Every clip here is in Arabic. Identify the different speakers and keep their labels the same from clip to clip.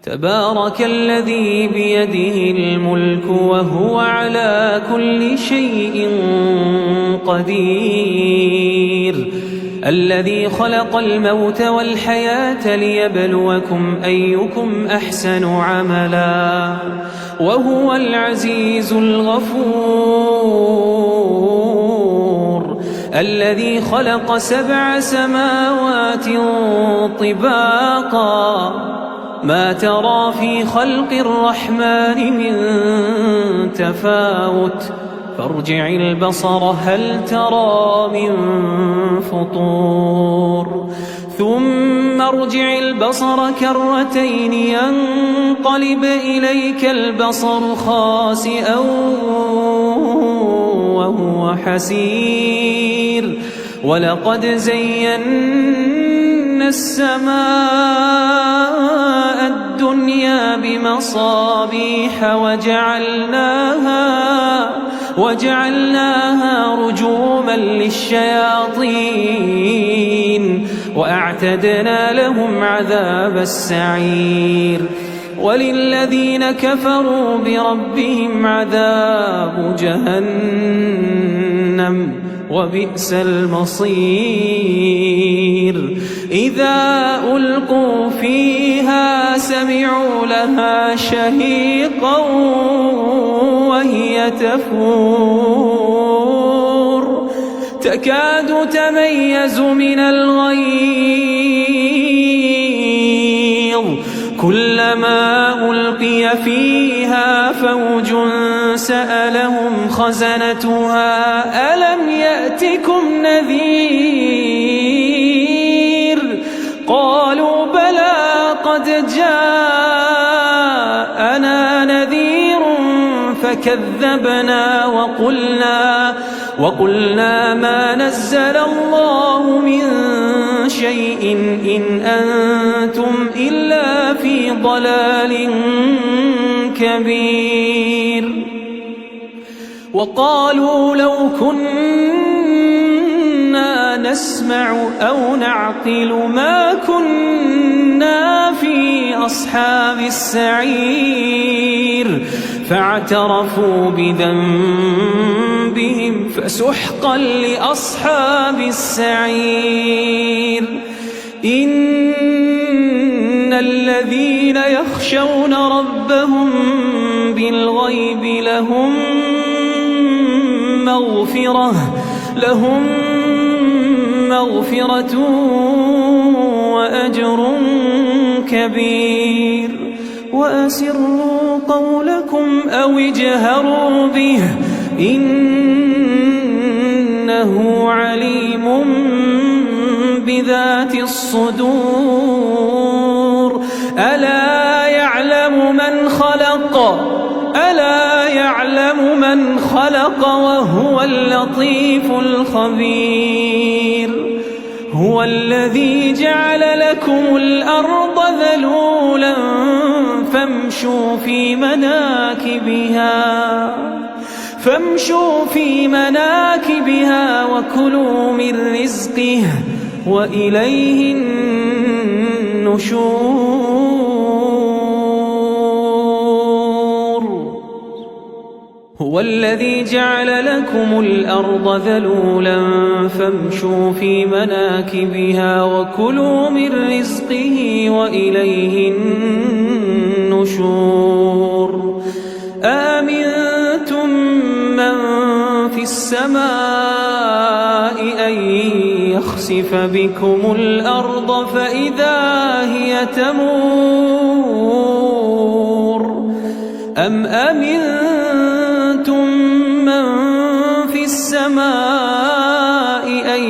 Speaker 1: تبارك الذي بيده الملك وهو على كل شيء قدير الذي خلق الموت والحياة ليبلوكم أيكم أحسن عملا وهو العزيز الغفور الذي خلق 7 سماوات طباقا ما ترى في خلق الرحمن من تفاوت فارجع البصر هل ترى من فطور ثم ارجع البصر كرتين ينقلب إليك البصر خاسئا وهو حسير ولقد زينا السماء الدنيا بمصابيح وجعلناها رجوما للشياطين وأعتدنا لهم عذاب السعير وللذين كفروا بربهم عذاب جهنم وبئس المصير إذا ألقوا فيها سمعوا لها شهيقا وهي تفور تكاد تميز من الغيظ كلما ألقي فيها فوج سألهم خزنتها ألم يأتكم نذير قالوا بلى قد جاءنا نذير فكذبنا وقلنا ما نزل الله من شيء إن أنتم إلا في ضلال كبير وقالوا لو كنا نسمع أو نعقل ما كنا في أصحاب السعير فاعترفوا بذنبهم فسحقا لأصحاب السعير إن الذين يخشون ربهم بالغيب لهم مغفرة وأجر كبير وأسروا قولكم أو اجهروا به إنه عليم بذات الصدور ألا يعلم من خلق وهو اللطيف الخبير هو الذي جعل لكم الأرض ذلولا فامشوا في مناكبها وكلوا من رزقه وإليه النشور هو الذي جعل لكم الأرض ذلولا فامشوا في مناكبها وكلوا من رزقه وإليه النشور آمنتم من في السماء أن يخسف بكم الأرض فإذا هي تمور أم أمنتم من في السماء أن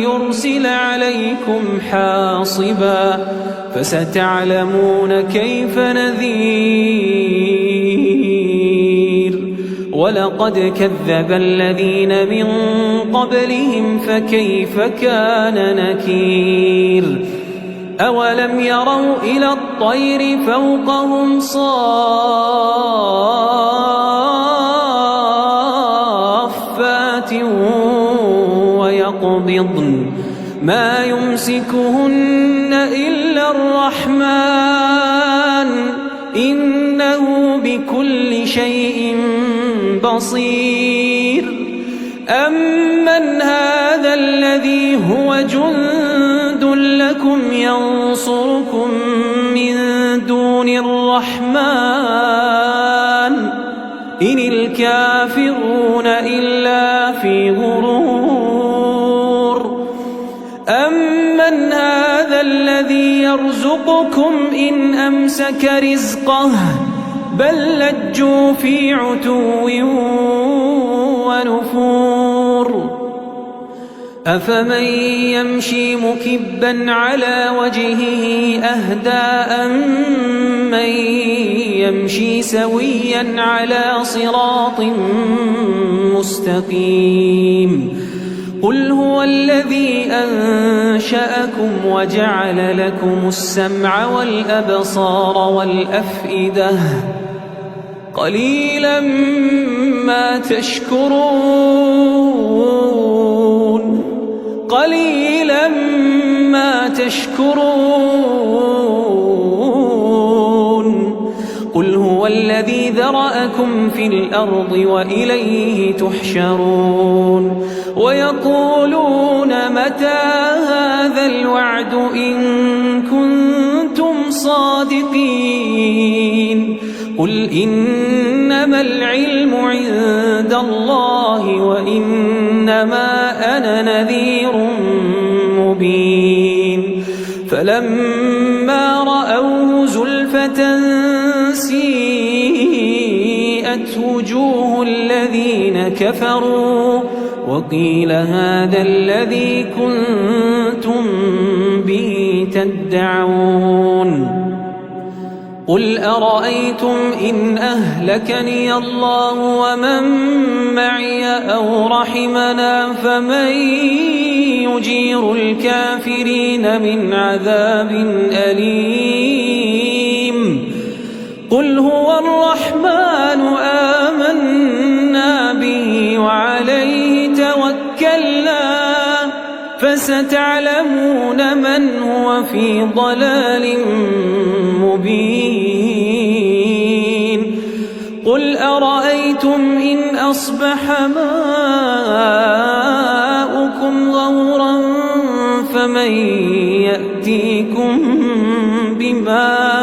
Speaker 1: يرسل عليكم حاصبا فستعلمون كيف نذير ولقد كذب الذين من قبلهم فكيف كان نكير أولم يروا إلى الطير فوقهم صافات ويقبضن ما يمسكهن إلا الرحمن بصير أمن هذا الذي هو جند لكم ينصركم من دون الرحمن إن الكافرون إلا في غرور أمن هذا الذي يرزقكم إن أمسك رزقه بل لجوا في عتو ونفور أفمن يمشي مكبا على وجهه أهدى أمن يمشي سويا على صراط مستقيم قل هو الذي أنشأكم وجعل لكم السمع والأبصار والأفئدة قليلا ما تشكرون قليلا ما تشكرون قل هو الذي ذرأكم في الأرض وإليه تحشرون ويقولون متى هذا الوعد إن كنتم صادقين قل إنما العلم عند الله وإنما أنا نذير مبين فلما رأوه زلفة سيئت وجوه الذين كفروا وقيل هذا الذي كنتم به تدعون قل أرأيتم إن أهلكني الله ومن معي أو رحمنا فمن يجير الكافرين من عذاب أليم قل هو الرحمن آمنا به وعليه توكلنا فستعلمون من هو في ضلال مبين قل أرأيتم إن أصبح ماؤكم غورا فمن يأتيكم بماء